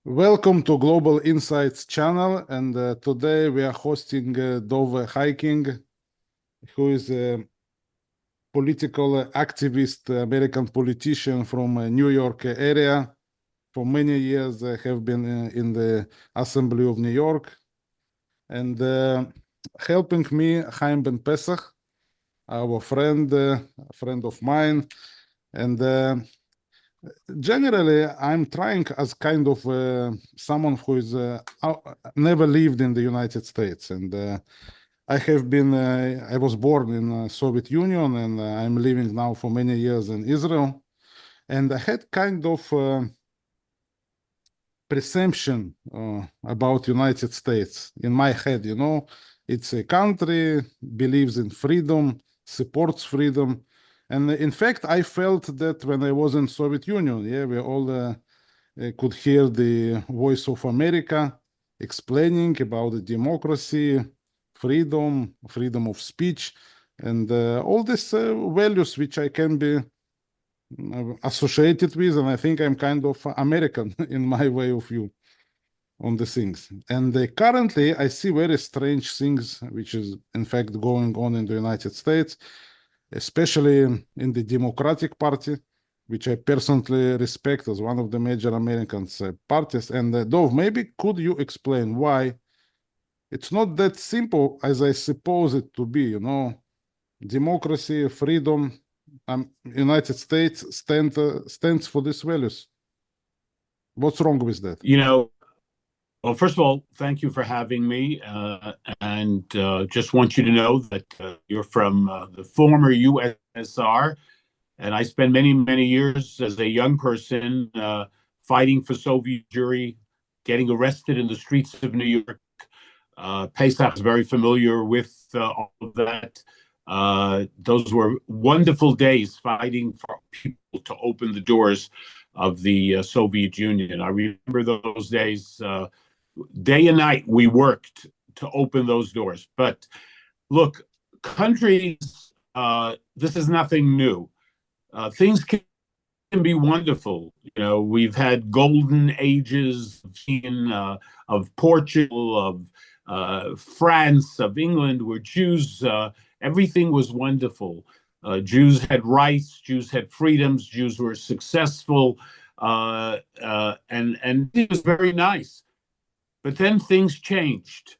Welcome to Global Insights channel, and today we are hosting Dov Hikind, who is a political activist, American politician from New York area. For many years, have been in the Assembly of New York, and helping me, Haim Ben Pesah, our friend, a friend of mine, and generally, I'm trying as kind of someone who is never lived in the United States, and I was born in Soviet Union, and I'm living now for many years in Israel, and I had kind of presumption about United States in my head. It's a country believes in freedom, supports freedom. And in fact, I felt that when I was in Soviet Union, yeah, we all could hear the voice of America explaining about the democracy, freedom of speech, and all these values which I can be associated with, and I think I'm kind of American in my way of view on the things. And currently, I see very strange things, which is in fact going on in the United States, especially in the Democratic Party, which I personally respect as one of the major American parties. And Dov, maybe could you explain why it's not that simple as I suppose it to be? Democracy, freedom, United States stands for these values. What's wrong with that? Well, first of all, thank you for having me. And just want you to know that you're from the former USSR. And I spent many, many years as a young person fighting for Soviet Jewry, getting arrested in the streets of New York. Pesach is very familiar with all of that. Those were wonderful days fighting for people to open the doors of the Soviet Union. I remember those days. Day and night, we worked to open those doors. But look, countries, this is nothing new. Things can be wonderful. We've had golden ages of Portugal, of France, of England, where Jews, everything was wonderful. Jews had rights, Jews had freedoms, Jews were successful, and it was very nice. But then things changed,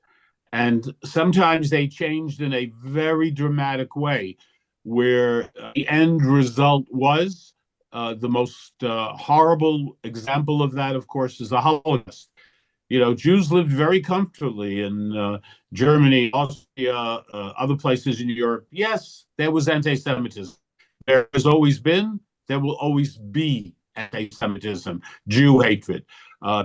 and sometimes they changed in a very dramatic way, where the end result was the most horrible example of that, of course, is the Holocaust. Jews lived very comfortably in Germany, Austria, other places in Europe. Yes, there was anti-Semitism. There has always been, there will always be anti-Semitism, Jew hatred.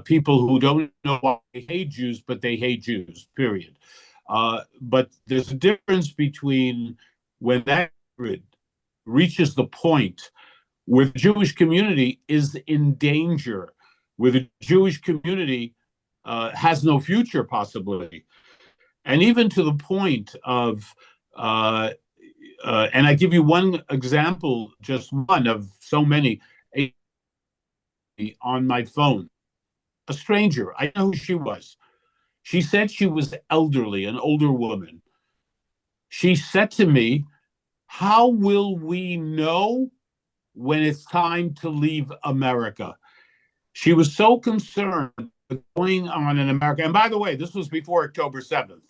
People who don't know why they hate Jews, but they hate Jews, period. But there's a difference between when that hatred reaches the point where the Jewish community is in danger, where the Jewish community has no future possibility. And even to the point of, and I give you one example, just one of so many, on my phone. A stranger, I know who she was. She said she was elderly, an older woman. She said to me, how will we know when it's time to leave America? She was so concerned with going on in America. And by the way, this was before October 7th.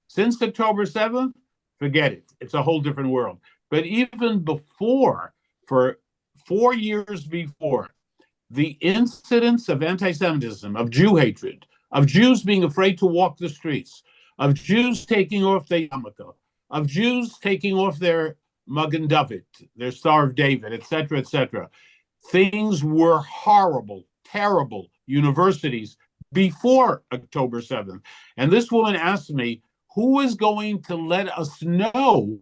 Since October 7th, forget it. It's a whole different world. But even before, for 4 years before, the incidents of anti-Semitism, of Jew hatred, of Jews being afraid to walk the streets, of Jews taking off their yarmulke, of Jews taking off their Magen David, their Star of David, etc., etc. Things were horrible, terrible universities before October 7th. And this woman asked me, who is going to let us know?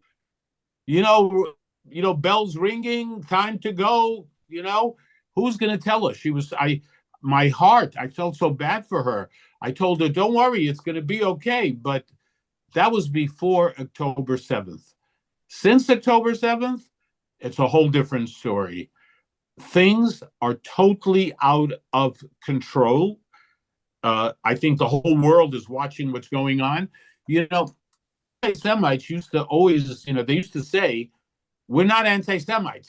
Bells ringing, time to go, Who's going to tell us? My heart, I felt so bad for her. I told her, don't worry, it's going to be okay. But that was before October 7th. Since October 7th, it's a whole different story. Things are totally out of control. I think the whole world is watching what's going on. You know, anti-Semites used to always, they used to say, we're not anti-Semites.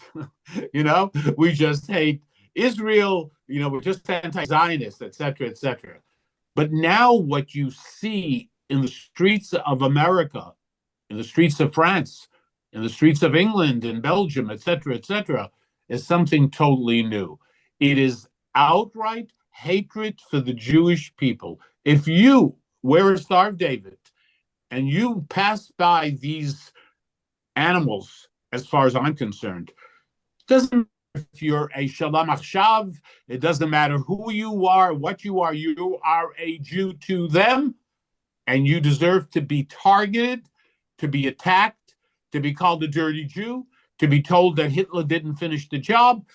We just hate Israel. We're just anti-Zionist, et cetera, et cetera. But now what you see in the streets of America, in the streets of France, in the streets of England and Belgium, et cetera, is something totally new. It is outright hatred for the Jewish people. If you wear a Star of David and you pass by these animals, as far as I'm concerned, it doesn't matter if you're a Shalom Achshav, it doesn't matter who you are, what you are a Jew to them, and you deserve to be targeted, to be attacked, to be called a dirty Jew, to be told that Hitler didn't finish the job,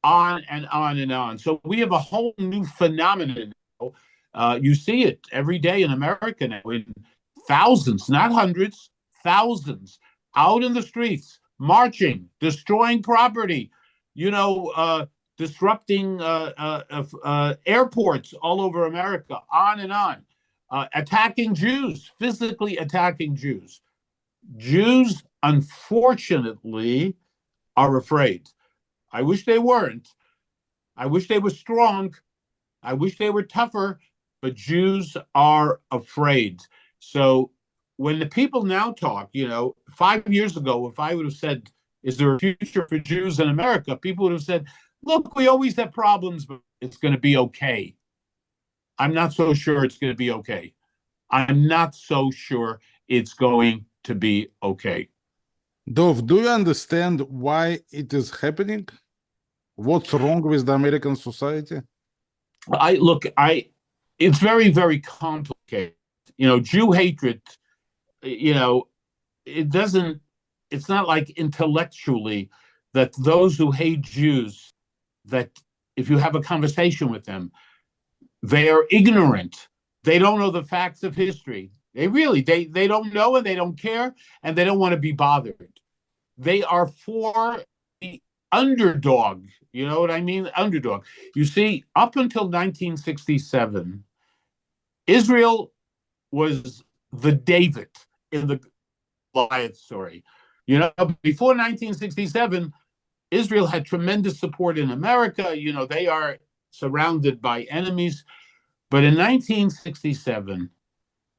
on and on and on. So we have a whole new phenomenon now. You see it every day in America now, in thousands, not hundreds, thousands, out in the streets, marching, destroying property, disrupting airports all over America, on and on, attacking Jews, physically attacking Jews. Jews, unfortunately, are afraid. I wish they weren't. I wish they were strong. I wish they were tougher, but Jews are afraid. So when the people now talk, 5 years ago, if I would have said, is there a future for Jews in America? People would have said, look, we always have problems, but it's going to be okay. I'm not so sure it's going to be okay. I'm not so sure it's going to be okay. Dov, do you understand why it is happening? What's wrong with the American society? It's very, very complicated. Jew hatred, it's not like intellectually that those who hate Jews, that if you have a conversation with them, they are ignorant. They don't know the facts of history. They don't know, and they don't care, and they don't want to be bothered. They are for the underdog. You know what I mean? Underdog. You see, up until 1967, Israel was the David in the Goliath story. Before 1967, Israel had tremendous support in America. They are surrounded by enemies. But in 1967,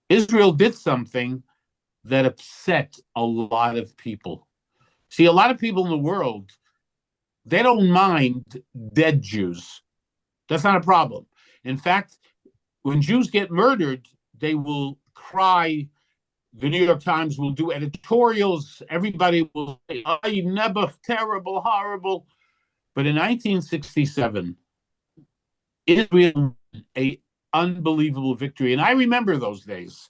Israel did something that upset a lot of people. See, a lot of people in the world, they don't mind dead Jews. That's not a problem. In fact, when Jews get murdered, they will cry. The New York Times will do editorials. Everybody will say, oh, never, terrible, horrible. But in 1967, Israel won an unbelievable victory. And I remember those days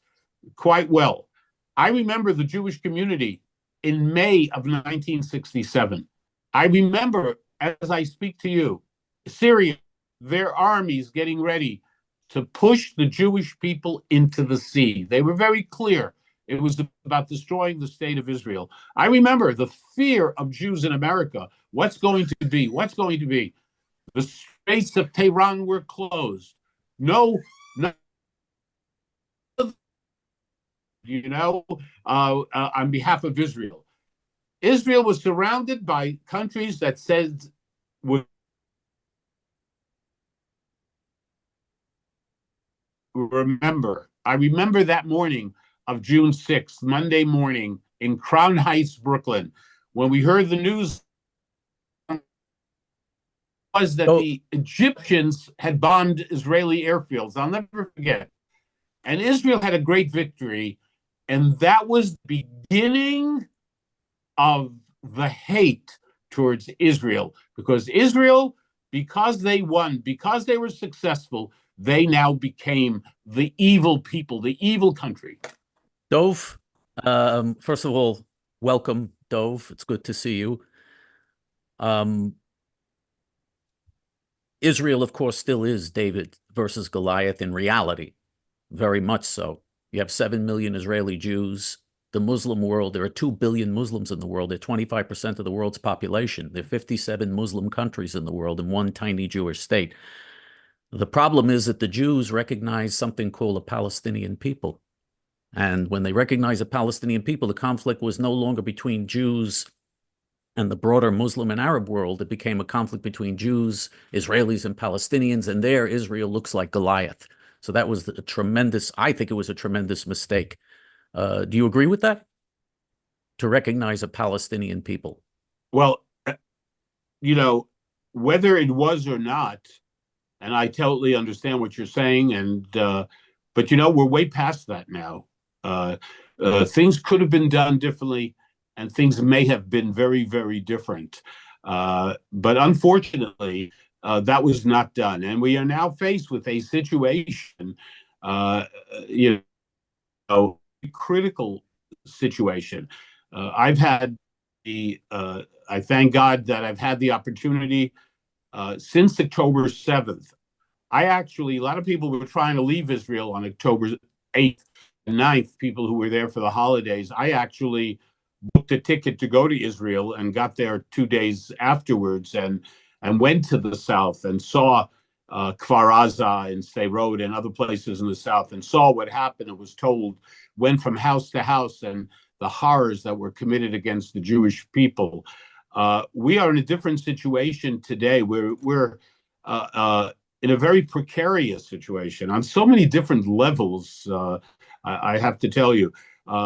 quite well. I remember the Jewish community in May of 1967. I remember, as I speak to you, Syria, their armies getting ready to push the Jewish people into the sea. They were very clear. It was about destroying the state of Israel. I remember the fear of Jews in America. What's going to be? What's going to be? The straits of Tehran were closed. No, on behalf of Israel. Israel was surrounded by countries that said, I remember that morning of June 6th, Monday morning in Crown Heights, Brooklyn, when we heard the news was that the Egyptians had bombed Israeli airfields. I'll never forget. And Israel had a great victory. And that was the beginning of the hate towards Israel. Because Israel, because they won, because they were successful, they now became the evil people, the evil country. Dov, first of all, welcome, Dov. It's good to see you. Israel, of course, still is David versus Goliath in reality, very much so. You have 7 million Israeli Jews. The Muslim world, there are 2 billion Muslims in the world. They're 25% of the world's population. There are 57 Muslim countries in the world and one tiny Jewish state. The problem is that the Jews recognize something called a Palestinian people. And when they recognize a Palestinian people, the conflict was no longer between Jews and the broader Muslim and Arab world. It became a conflict between Jews, Israelis, and Palestinians. And there, Israel looks like Goliath. So that was a tremendous, I think it was a tremendous mistake. Do you agree with that? To recognize a Palestinian people? Well, you know, whether it was or not, and I totally understand what you're saying, and but you know, we're way past that now. Things could have been done differently, and things may have been very, very different. But unfortunately, that was not done, and we are now faced with a situation, you know, critical situation. I've had the I thank God that I've had the opportunity since October 7th. A lot of people were trying to leave Israel on October 8th and 9th, people who were there for the holidays. I actually booked a ticket to go to Israel and got there 2 days afterwards, and went to the south and saw Kfar Aza and Sderot and other places in the south, and saw what happened and was told, went from house to house, and the horrors that were committed against the Jewish people. We are in a different situation today. We're in a very precarious situation on so many different levels. I have to tell you,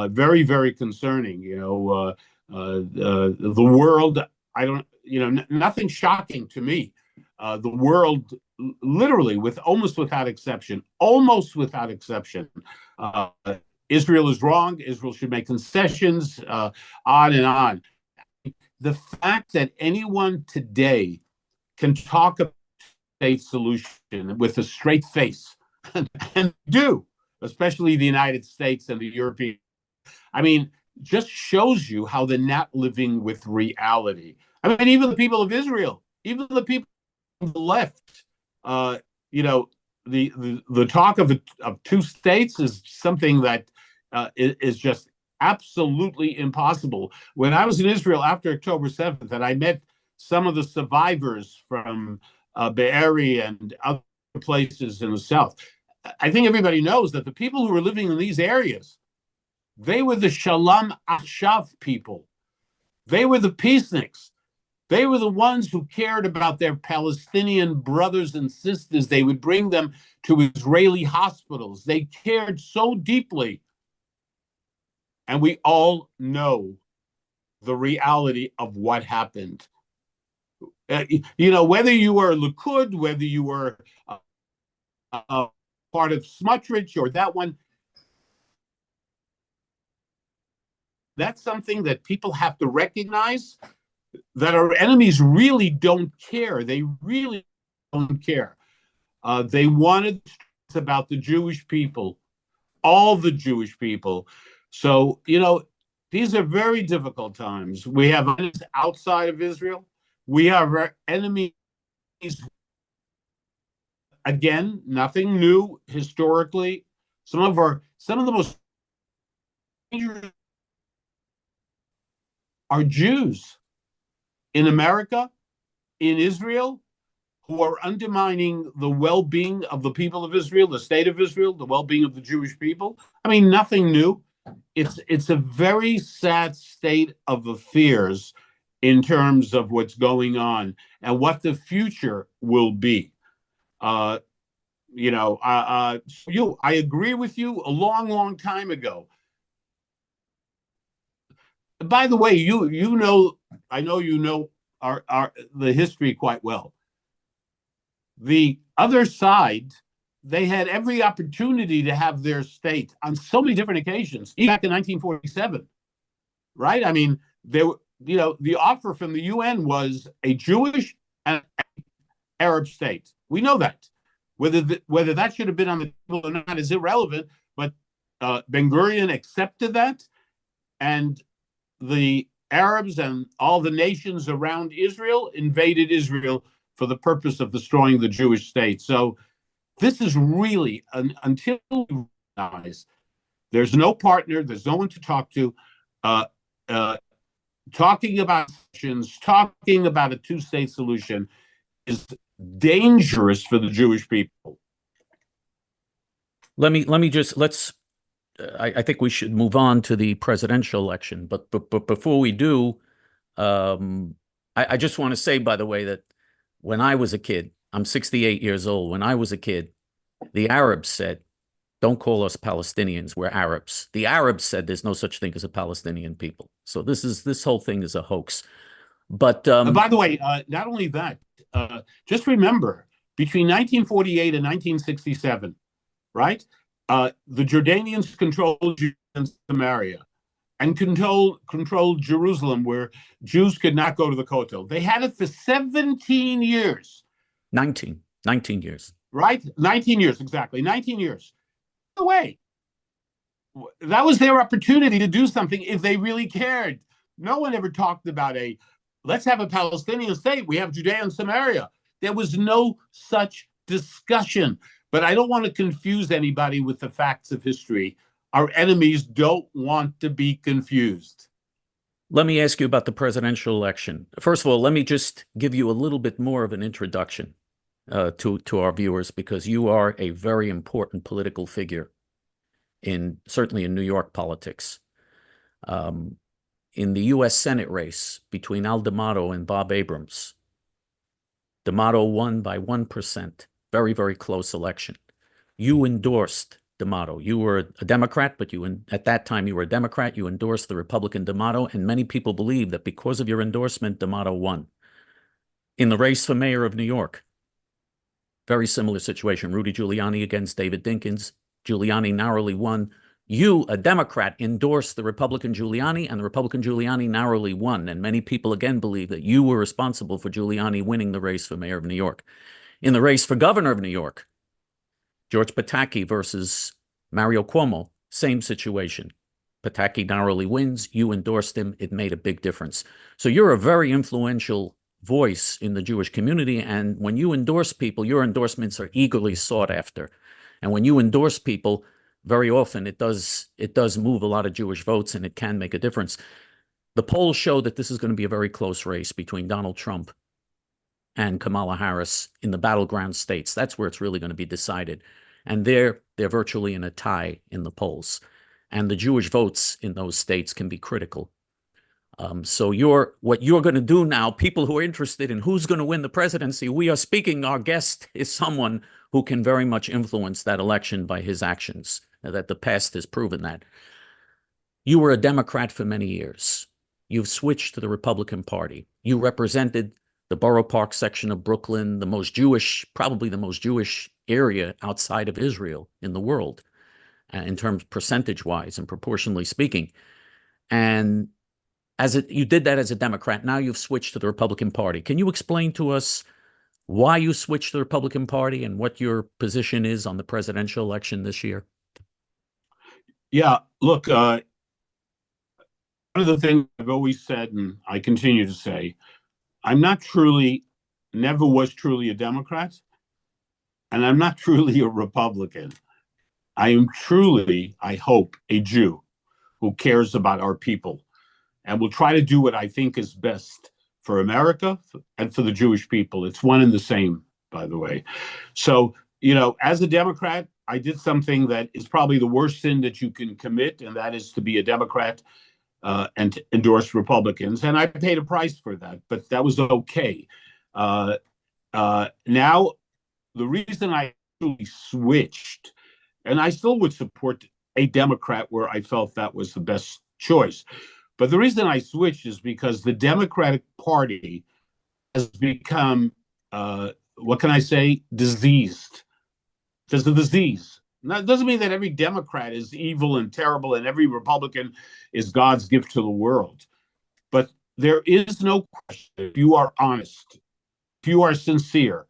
very, very concerning. You know, the world. I don't. You know, nothing shocking to me. The world, literally, almost without exception, Israel is wrong. Israel should make concessions. On and on. The fact that anyone today can talk about a state solution with a straight face and do, especially the United States and the European, I mean, just shows you how they're not living with reality. I mean, even the people of Israel, even the people on the left, you know, the talk of two states is something that is just absolutely impossible. When I was in Israel after October 7th, and I met some of the survivors from Be'eri and other places in the south, I think everybody knows that the people who were living in these areas, they were the Shalom Achshav people. They were the peaceniks. They were the ones who cared about their Palestinian brothers and sisters. They would bring them to Israeli hospitals. They cared so deeply. And we all know the reality of what happened. You know, whether you were Likud, whether you were part of Smotrich or that one, that's something that people have to recognize, that our enemies really don't care. They really don't care. They wanted about the Jewish people, all the Jewish people. So, you know, these are very difficult times. We have enemies outside of Israel. We have our enemies. Again, nothing new historically. Some of the most dangerous are Jews in America, in Israel, who are undermining the well-being of the people of Israel, the state of Israel, the well-being of the Jewish people. I mean, nothing new. It's a very sad state of affairs in terms of what's going on and what the future will be. You know, I agree with you a long, long time ago. By the way, you know, I know you know the history quite well. The other side, they had every opportunity to have their state on so many different occasions, even back in 1947, right? I mean, you know, the offer from the UN was a Jewish and Arab state. We know that. Whether that should have been on the table or not is irrelevant, but Ben-Gurion accepted that, and the Arabs and all the nations around Israel invaded Israel for the purpose of destroying the Jewish state. So this is really, until you realize there's no partner, there's no one to talk to, talking about a two-state solution is dangerous for the Jewish people. I think we should move on to the presidential election. But before we do, I just want to say, by the way, that when I was a kid, I'm 68 years old. When I was a kid, the Arabs said, "Don't call us Palestinians, we're Arabs." The Arabs said there's no such thing as a Palestinian people. So this whole thing is a hoax. But by the way, not only that, just remember, between 1948 and 1967, right? The Jordanians controlled Judea and Samaria and controlled Jerusalem, where Jews could not go to the Kotel. They had it for 17 years. 19 years. Right? 19 years, exactly. 19 years. By the way, that was their opportunity to do something if they really cared. No one ever talked about let's have a Palestinian state. We have Judea and Samaria. There was no such discussion. But I don't want to confuse anybody with the facts of history. Our enemies don't want to be confused. Let me ask you about the presidential election. First of all, let me just give you a little bit more of an introduction to our viewers, because you are a very important political figure certainly in New York politics. In the U.S. Senate race between Al D'Amato and Bob Abrams, D'Amato won by 1%. Very, very close election. You endorsed D'Amato. You were a Democrat, but at that time you were a Democrat. You endorsed the Republican D'Amato, and many people believe that because of your endorsement, D'Amato won. In the race for mayor of New York, very similar situation. Rudy Giuliani against David Dinkins. Giuliani narrowly won. You, a Democrat, endorsed the Republican Giuliani, and the Republican Giuliani narrowly won. And many people again believe that you were responsible for Giuliani winning the race for mayor of New York. In the race for governor of New York, George Pataki versus Mario Cuomo, same situation. Pataki narrowly wins. You endorsed him. It made a big difference. So you're a very influential voice in the Jewish community. And when you endorse people, your endorsements are eagerly sought after. And when you endorse people, very often it does move a lot of Jewish votes, and it can make a difference. The polls show that this is going to be a very close race between Donald Trump and Kamala Harris in the battleground states. That's where it's really going to be decided. And they're virtually in a tie in the polls. And the Jewish votes in those states can be critical. So what you're going to do now, people who are interested in who's going to win the presidency, our guest is someone who can very much influence that election by his actions, that the past has proven that. You were a Democrat for many years. You've switched to the Republican Party. You represented the Borough Park section of Brooklyn, probably the most Jewish area outside of Israel in the world, in terms percentage-wise and proportionally speaking. And you did that as a Democrat. Now you've switched to the Republican Party. Can you explain to us why you switched to the Republican Party and what your position is on the presidential election this year? Yeah, look, one of the things I've always said, and I continue to say, never was truly a Democrat, and I'm not truly a Republican. I am truly, I hope, a Jew who cares about our people and will try to do what I think is best for America and for the Jewish people. It's one and the same, by the way. So, as a Democrat, I did something that is probably the worst sin that you can commit, and that is to be a Democrat and to endorse Republicans. And I paid a price for that, but that was okay. Now, the reason I actually switched, and I still would support a Democrat where I felt that was the best choice. But the reason I switched is because the Democratic Party has become, what can I say, diseased. There's a disease. Now, it doesn't mean that every Democrat is evil and terrible and every Republican is God's gift to the world. But there is no question, if you are honest, if you are sincere,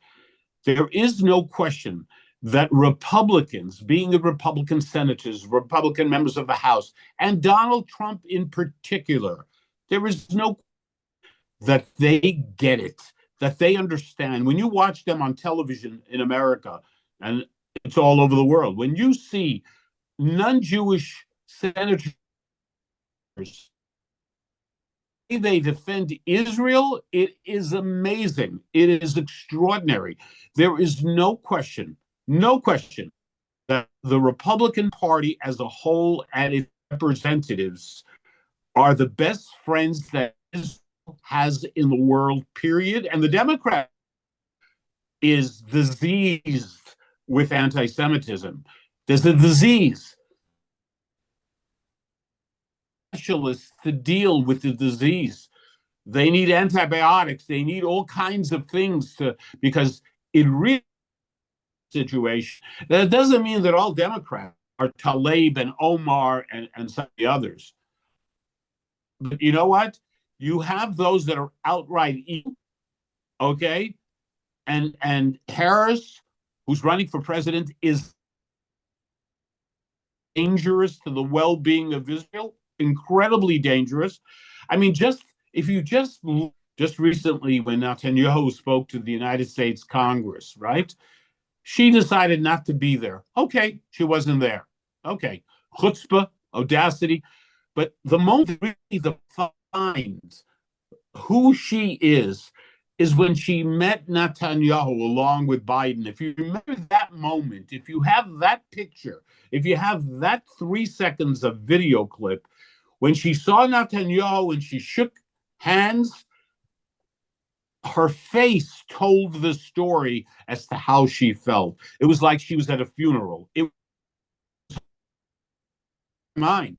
there is no question that Republicans, being the Republican senators, Republican members of the House, and Donald Trump in particular, there is no that they get it, that they understand. When you watch them on television in America, and it's all over the world, when you see non-Jewish senators they defend Israel, it is amazing. It is extraordinary. There is no question that the Republican Party as a whole and its representatives are the best friends that Israel has in the world, period. And the Democrat is diseased with anti-Semitism. There's a disease. Specialists to deal with the disease. They need antibiotics. They need all kinds of things because it really situation. That doesn't mean that all Democrats are Tlaib and Omar and some of the others. But you know what? You have those that are outright evil, okay? And Harris, who's running for president, is dangerous to the well-being of Israel, incredibly dangerous. I mean, if you just recently when Netanyahu spoke to the United States Congress, right? She decided not to be there. Okay, she wasn't there. Okay, chutzpah, audacity. But the moment really defines who she is when she met Netanyahu along with Biden. If you remember that moment, if you have that picture, if you have that 3 seconds of video clip, when she saw Netanyahu and she shook hands, her face told the story as to how she felt. It was like she was at a funeral. It was mind.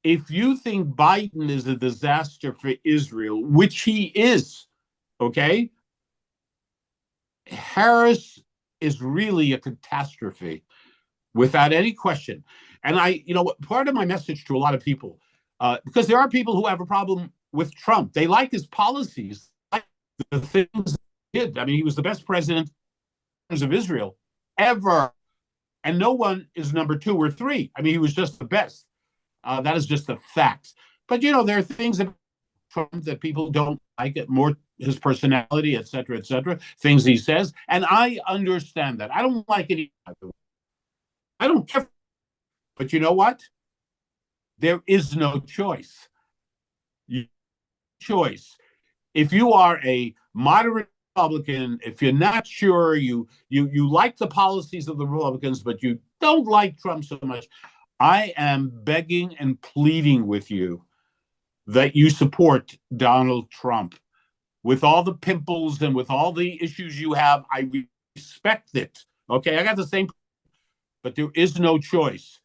If you think Biden is a disaster for Israel, which he is, okay, Harris is really a catastrophe without any question. And part of my message to a lot of people, because there are people who have a problem with Trump. They like his policies, like the things he did. I mean, he was the best president of Israel ever. And no one is number 2 or 3. I mean, he was just the best. That is just a fact. But, there are things about Trump that people don't like, it more his personality, et cetera, things he says. And I understand that. I don't like it either. I don't care. But you know what? There is no choice. If you are a moderate Republican, if you're not sure, you like the policies of the Republicans, but you don't like Trump so much, I am begging and pleading with you that you support Donald Trump. With all the pimples and with all the issues you have, I respect it. Okay, I got the same, but there is no choice.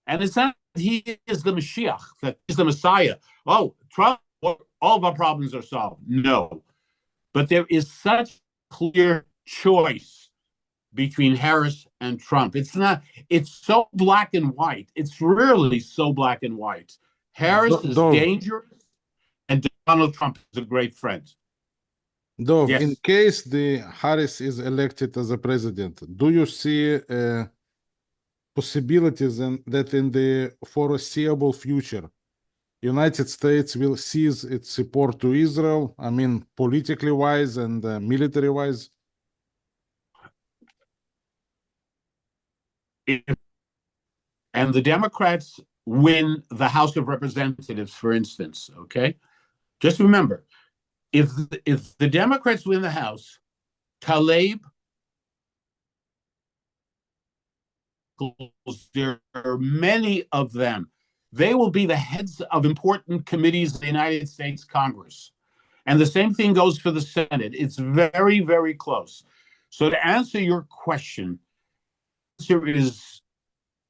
And it's not that he is the Mashiach, that he's the Messiah. Oh, Trump, all of our problems are solved. No. But there is such clear choice between Harris and Trump. It's so black and white. It's really so black and white. Harris is dangerous, and Donald Trump is a great friend. Dov, Yes. in case the Harris is elected as a president, do you see possibilities that in the foreseeable future, United States will cease its support to Israel? I mean, politically wise and military wise. And the Democrats win the House of Representatives, for instance, okay? Just remember, if the Democrats win the House, Tlaib, there are many of them. They will be the heads of important committees of the United States Congress. And the same thing goes for the Senate. It's very, very close. So to answer your question, the answer is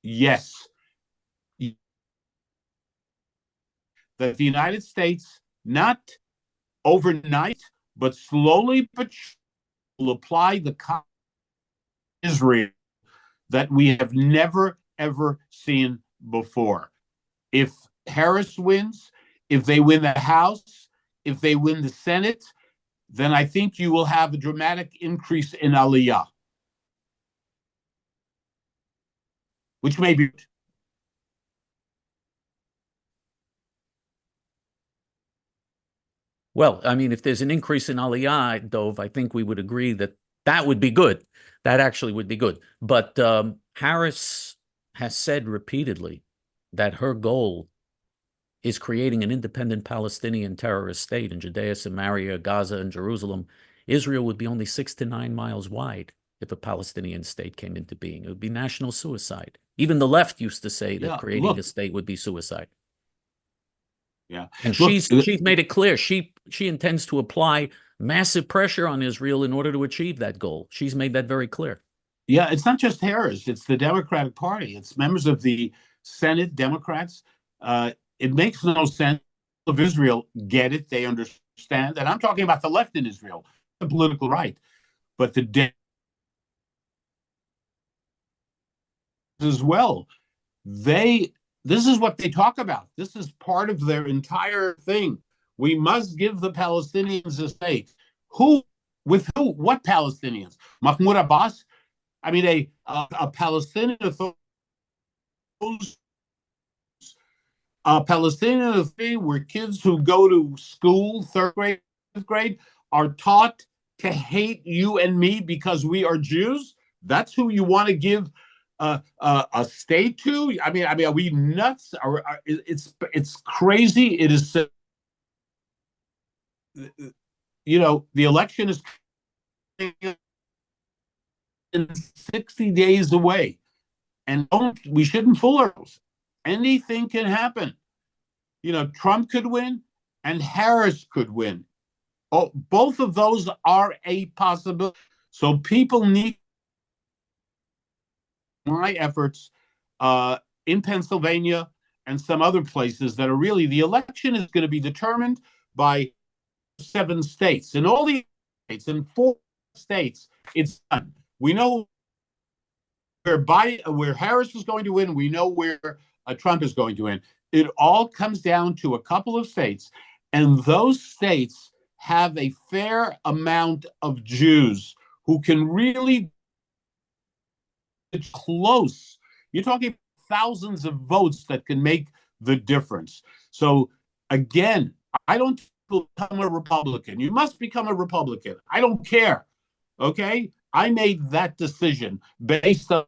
yes. That the United States, not overnight, but slowly but will apply the Israel that we have never, ever seen before. If Harris wins, if they win the House, if they win the Senate, then I think you will have a dramatic increase in Aliyah, which may be. Well, I mean, if there's an increase in Aliyah, Dov, I think we would agree that would be good. That actually would be good. But Harris has said repeatedly that her goal is creating an independent Palestinian terrorist state in Judea, Samaria, Gaza, and Jerusalem, Israel would be only 6 to 9 miles wide if a Palestinian state came into being. It would be national suicide. Even the left used to say that creating a state would be suicide. Yeah. And Look, she's made it clear she intends to apply massive pressure on Israel in order to achieve that goal. She's made that very clear. Yeah, it's not just Harris, it's the Democratic Party. It's members of the Senate, Democrats. It makes no sense. Of Israel get it, they understand. And I'm talking about the left in Israel, the political right. But the as well, this is what they talk about. This is part of their entire thing. We must give the Palestinians a state. Who? With who? What Palestinians? Mahmoud Abbas? I mean, a Palestinian authority, a Palestinian authority where kids who go to school, third grade, fifth grade, are taught to hate you and me because we are Jews. That's who you want to give a state to? I mean, are we nuts? It's crazy. It is. You know, the election is in 60 days away, and we shouldn't fool ourselves. Anything can happen. You know, Trump could win, and Harris could win. Oh, both of those are a possibility. So people need my efforts in Pennsylvania and some other places that are really, the election is going to be determined by 7 states. In all the states, in 4 states, it's done. We know where Harris is going to win. We know where Trump is going to win. It all comes down to a couple of states, and those states have a fair amount of Jews who can really close. You're talking thousands of votes that can make the difference. So again, I don't become a Republican. You must become a Republican. I don't care. Okay? I made that decision based on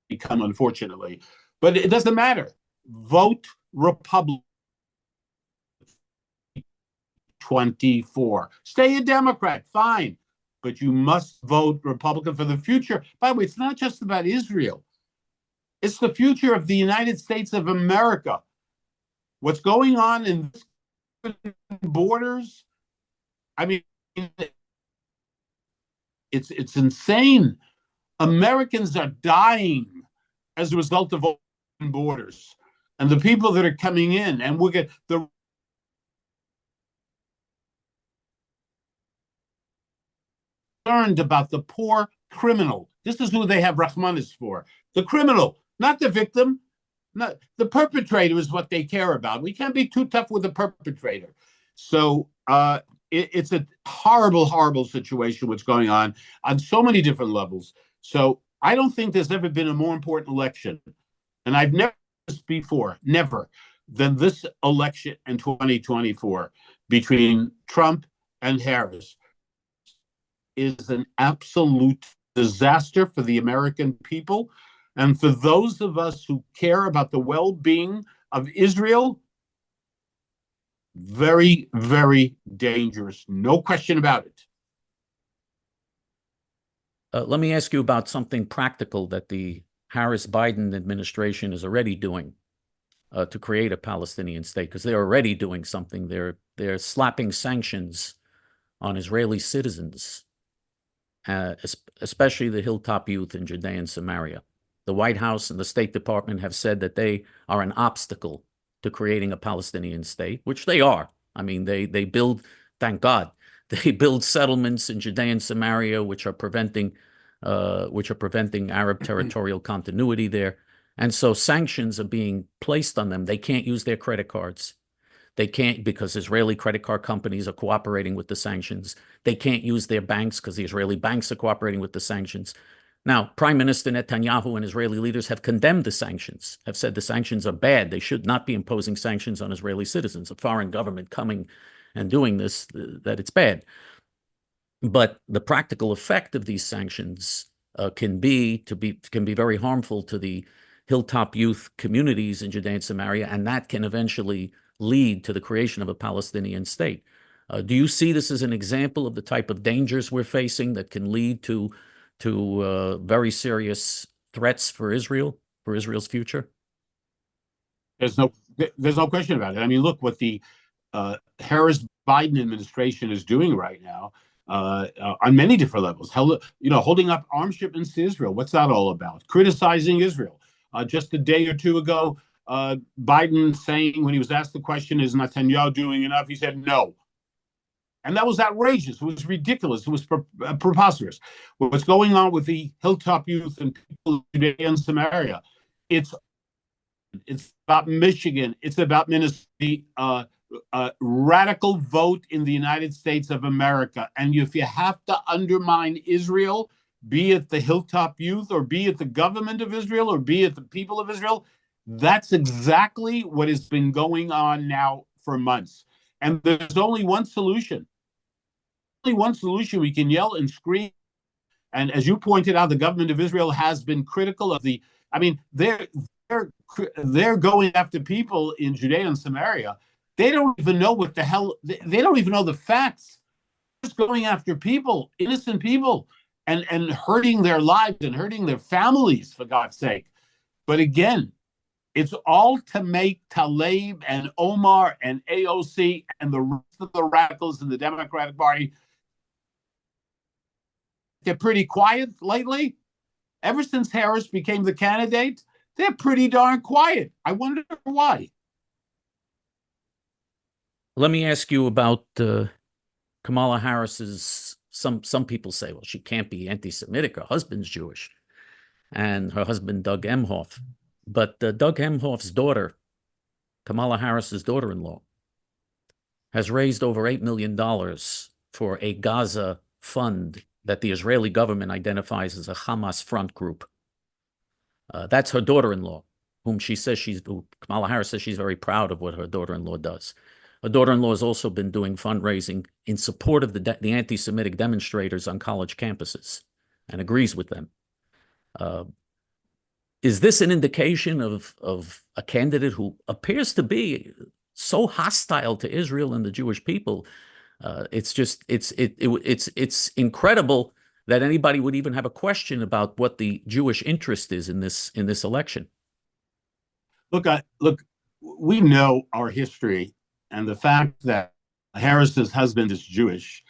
become, unfortunately. But it doesn't matter. Vote Republican. 24. Stay a Democrat, fine. But you must vote Republican for the future. By the way, it's not just about Israel. It's the future of the United States of America. What's going on in borders? I mean, it's insane. Americans are dying as a result of open borders, and the people that are coming in, and we'll get the concerned about the poor criminal. This is who they have Rahmanis for. The criminal, not the victim. Not the perpetrator is what they care about. We can't be too tough with the perpetrator. So it's a horrible, horrible situation what's going on so many different levels. So I don't think there's ever been a more important election, and I've never this before, never, than this election in 2024 between Trump and Harris. Is an absolute disaster for the American people. And for those of us who care about the well-being of Israel, very, very dangerous. No question about it. Let me ask you about something practical that the Harris-Biden administration is already doing to create a Palestinian state, because they're already doing something. They're slapping sanctions on Israeli citizens, especially the Hilltop Youth in Judea and Samaria. The White House and the State Department have said that they are an obstacle to creating a Palestinian state, which they are. I mean, they build, thank God, they build settlements in Judea and Samaria, which are preventing Arab territorial continuity there. And so sanctions are being placed on them. They can't use their credit cards. They can't, because Israeli credit card companies are cooperating with the sanctions. They can't use their banks because the Israeli banks are cooperating with the sanctions. Now, Prime Minister Netanyahu and Israeli leaders have condemned the sanctions, have said the sanctions are bad. They should not be imposing sanctions on Israeli citizens. A foreign government coming and doing this, that it's bad. But the practical effect of these sanctions can be very harmful to the hilltop youth communities in Judea and Samaria, and that can eventually lead to the creation of a Palestinian state. Do you see this as an example of the type of dangers we're facing that can lead to very serious threats for Israel, for Israel's future? There's no question about it. I mean, look what the Harris-Biden administration is doing right now on many different levels. Holding up arms shipments to Israel. What's that all about? Criticizing Israel. Just a day or two ago, Biden saying, when he was asked the question, is Netanyahu doing enough? He said no. And that was outrageous. It was ridiculous. It was preposterous. What's going on with the hilltop youth and people in Judea and Samaria? It's about Michigan. It's about Minnesota. Radical vote in the United States of America. And if you have to undermine Israel, be it the hilltop youth, or be it the government of Israel, or be it the people of Israel, that's exactly what has been going on now for months. And there's only one solution. Only one solution. We can yell and scream. And as you pointed out, the government of Israel has been critical of the, I mean, they're going after people in Judea and Samaria. They don't even know what the hell, they don't even know the facts. They're just going after people, innocent people, and hurting their lives and hurting their families, for God's sake. But again, it's all to make Tlaib and Omar and AOC and the rest of the radicals in the Democratic Party. They're pretty quiet lately. Ever since Harris became the candidate, they're pretty darn quiet. I wonder why. Let me ask you about Kamala Harris's, some people say, well, she can't be anti-Semitic. Her husband's Jewish, and her husband, Doug Emhoff. But Doug Emhoff's daughter, Kamala Harris's daughter-in-law, has raised over $8 million for a Gaza fund that the Israeli government identifies as a Hamas front group. That's her daughter-in-law, whom Kamala Harris says she's very proud of what her daughter-in-law does. Her daughter-in-law has also been doing fundraising in support of the anti-Semitic demonstrators on college campuses and agrees with them. Is this an indication of a candidate who appears to be so hostile to Israel and the Jewish people? It's incredible that anybody would even have a question about what the Jewish interest is in this election. Look, we know our history, and the fact that Harris's husband is Jewish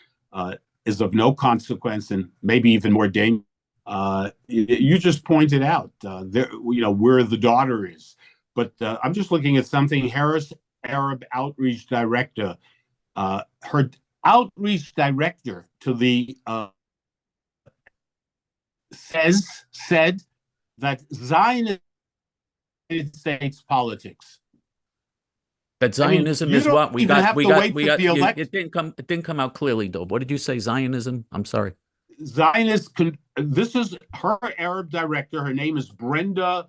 is of no consequence, and maybe even more dangerous. You just pointed out where the daughter is, but I'm just looking at something. Harris Arab Outreach Director, her outreach director to the said that Zionism is United States politics. That Zionism is what we got. It didn't come out clearly, though. What did you say? Zionism? I'm sorry. This is her Arab director. Her name is Brenda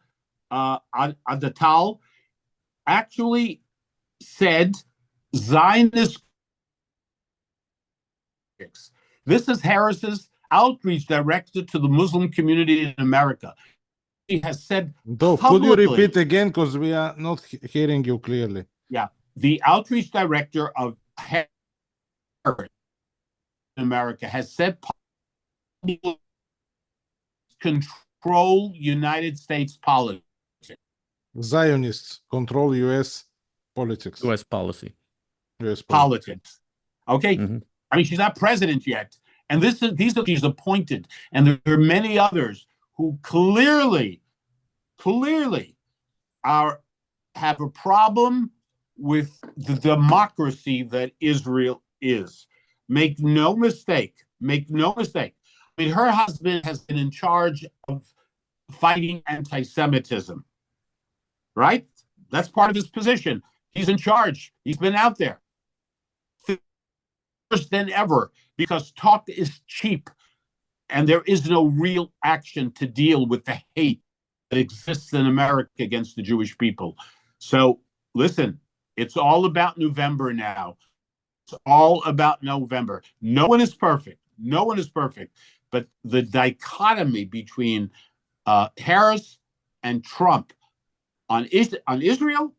Adatal. Actually said Zionist. This is Harris's outreach director to the Muslim community in America. He has said Dov, could you repeat again, because we are not hearing you clearly? Yeah, the outreach director of Harris in America has said control United States politics. Zionists control U.S. politics. U.S. policy. U.S. politics. Okay. Mm-hmm. I mean, she's not president yet. And these are she's appointed. And there are many others who clearly have a problem with the democracy that Israel is. Make no mistake. I mean, her husband has been in charge of fighting anti-Semitism, right? That's part of his position. He's in charge. He's been out there. Worse than ever, because talk is cheap and there is no real action to deal with the hate that exists in America against the Jewish people. So listen, it's all about November now. It's all about November. No one is perfect. But the dichotomy between Harris and Trump On Israel,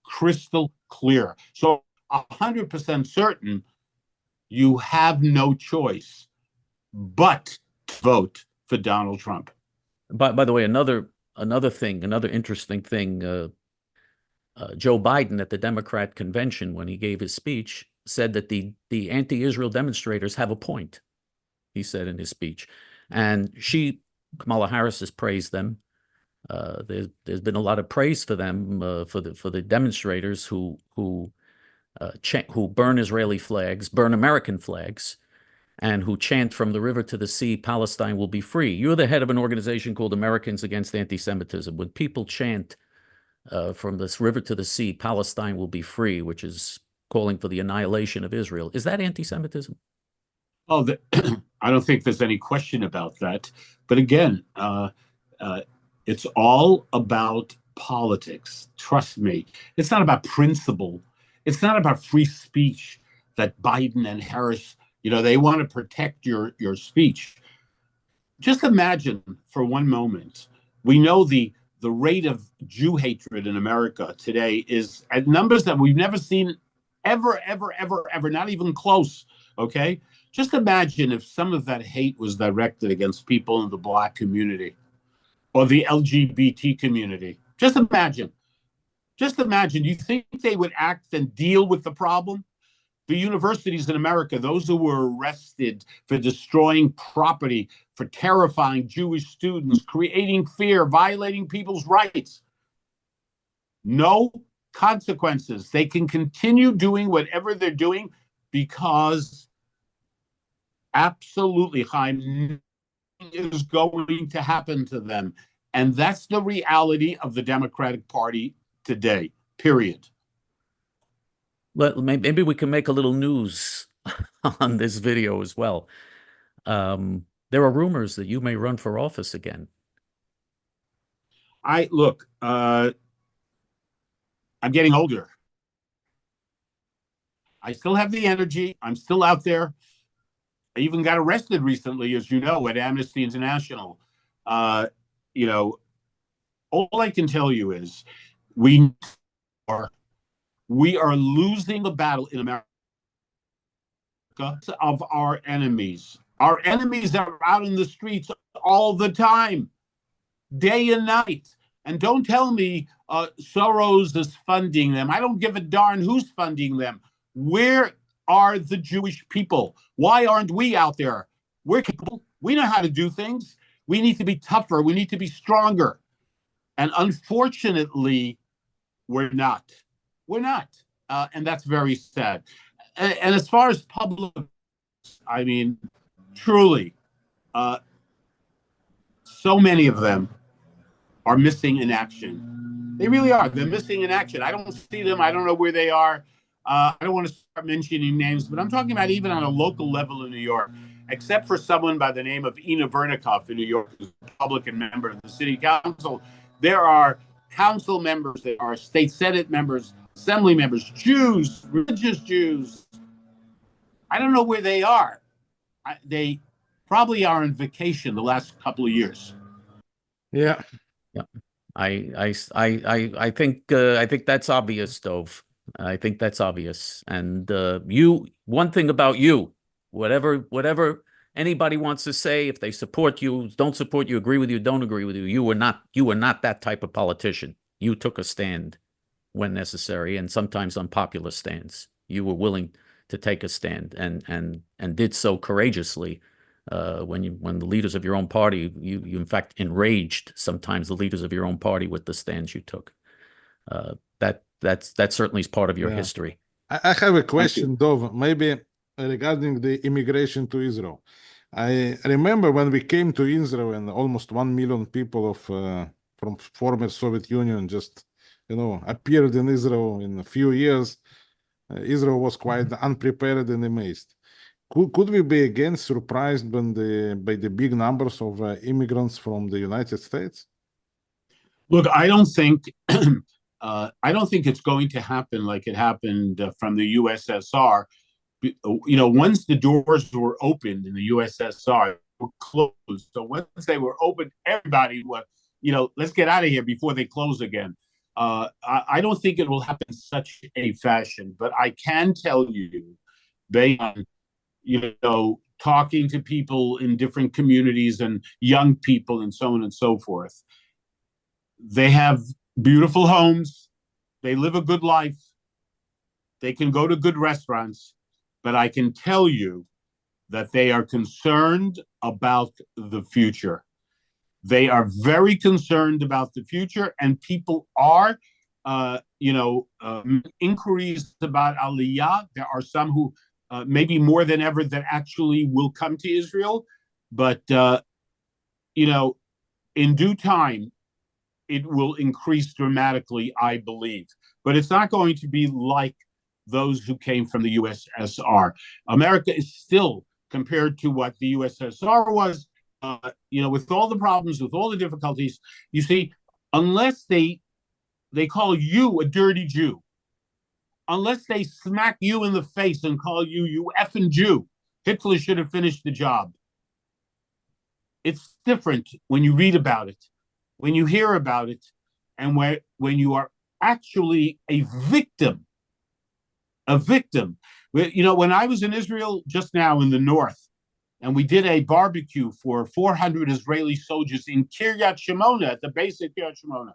crystal clear. So 100% certain you have no choice but to vote for Donald Trump. By the way, another interesting thing. Joe Biden at the Democrat convention, when he gave his speech, said that the anti-Israel demonstrators have a point. He said in his speech, and Kamala Harris has praised them. There's been a lot of praise for them, for the demonstrators who burn Israeli flags, burn American flags, and who chant from the river to the sea, Palestine will be free. You're the head of an organization called Americans Against Anti-Semitism. When people chant from this river to the sea, Palestine will be free, which is calling for the annihilation of Israel, is that anti-Semitism? Oh, I don't think there's any question about that. But again, it's all about politics. Trust me. It's not about principle. It's not about free speech that Biden and Harris, they want to protect your speech. Just imagine for one moment, we know the rate of Jew hatred in America today is at numbers that we've never seen ever, not even close, okay? Just imagine if some of that hate was directed against people in the Black community or the LGBT community. Just imagine. You think they would act and deal with the problem? The universities in America, those who were arrested for destroying property, for terrifying Jewish students, creating fear, violating people's rights. No consequences. They can continue doing whatever they're doing because absolutely, Haim, nothing is going to happen to them. And that's the reality of the Democratic Party today, period. Maybe we can make a little news on this video as well. There are rumors that you may run for office again. I'm getting older. I still have the energy. I'm still out there. I even got arrested recently, as you know, at Amnesty International. All I can tell you is we are losing the battle in America of our enemies. Our enemies are out in the streets all the time, day and night. And don't tell me Soros is funding them. I don't give a darn who's funding them. Where are the Jewish people? Why aren't we out there? We're capable. We know how to do things. We need to be tougher. We need to be stronger. And unfortunately, we're not. We're not. And that's very sad. And as far as public, I mean, truly, so many of them are missing in action. They really are. They're missing in action. I don't see them. I don't know where they are. I don't want to start mentioning names, but I'm talking about even on a local level in New York, except for someone by the name of Ina Vernikoff in New York, who's a Republican member of the city council. There are council members, there are state senate members, assembly members, Jews, religious Jews. I don't know where they are. They probably are on vacation the last couple of years. Yeah. I think that's obvious, Dov. I think that's obvious. And one thing about you, whatever anybody wants to say, if they support you, don't support you, agree with you, don't agree with you, you were not that type of politician. You took a stand when necessary, and sometimes unpopular stands. You were willing to take a stand and did so courageously. When the leaders of your own party, you in fact enraged sometimes the leaders of your own party with the stands you took. That certainly is part of your history. I have a question, Dov, maybe regarding the immigration to Israel. I remember when we came to Israel and almost 1 million people from former Soviet Union just, appeared in Israel in a few years. Israel was quite unprepared and amazed. Could we be again surprised by the big numbers of immigrants from the United States? Look, I don't think it's going to happen like it happened from the USSR. Once the doors were opened in the USSR, they were closed. So once they were opened, everybody was, let's get out of here before they close again. I don't think it will happen in such a fashion, but I can tell you, based on, talking to people in different communities and young people and so on and so forth, they have beautiful homes, they live a good life, they can go to good restaurants, but I can tell you that they are concerned about the future. They are very concerned about the future, and people are, inquiries about Aliyah. There are some who, maybe more than ever, that actually will come to Israel. But, in due time, it will increase dramatically, I believe. But it's not going to be like those who came from the USSR. America is still, compared to what the USSR was, with all the problems, with all the difficulties, you see, unless they call you a dirty Jew, unless they smack you in the face and call you effing Jew, Hitler should have finished the job. It's different when you read about it, when you hear about it, and when you are actually a victim. When I was in Israel just now in the north, and we did a barbecue for 400 Israeli soldiers in Kiryat Shimona, at the base of Kiryat Shimona.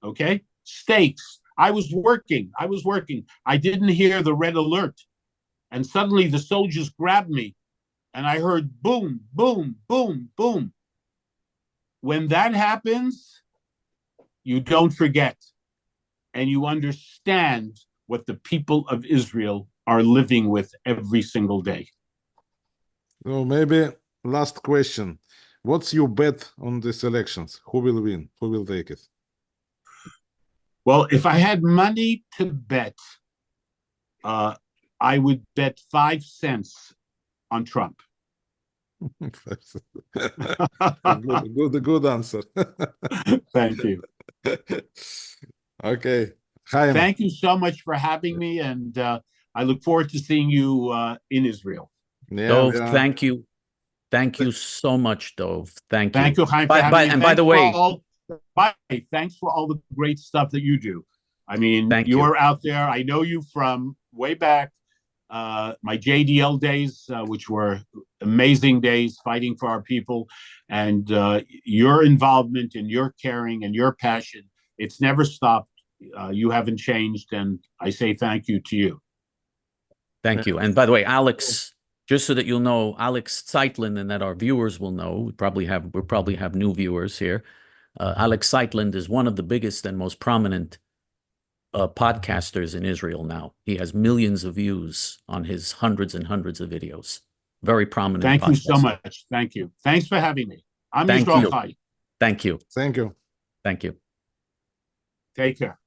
Okay? Steaks. I was working. I didn't hear the red alert. And suddenly the soldiers grabbed me, and I heard boom, boom, boom, boom. When that happens, you don't forget, and you understand what the people of Israel are living with every single day. So maybe last question. What's your bet on these elections? Who will win? Who will take it? Well, if I had money to bet, I would bet 5 cents on Trump. Good answer. Thank you. Okay. Haim. Thank you so much for having me, and I look forward to seeing you in Israel. Yeah, Dov, yeah. thank you. Thank you so much, Dov. Thank you. Thank you, Haim, for having me. And by the way, thanks for all the great stuff that you do. I mean, Thank you're you. out there. I know you from way back, my JDL days, which were amazing days fighting for our people. And your involvement and your caring and your passion, it's never stopped. You haven't changed. And I say thank you to you. Thank you. And by the way, Alex, just so that you'll know, Alex Tseitlin, and that our viewers will know, we probably have new viewers here. Alex Tseitlin is one of the biggest and most prominent podcasters in Israel now. He has millions of views on his hundreds and hundreds of videos. Very prominent. Thank you so podcaster. much. Thank you. Thanks for having me. I'm Thank Yisrael you. Chai. Thank you. Thank you. Thank you. Take care.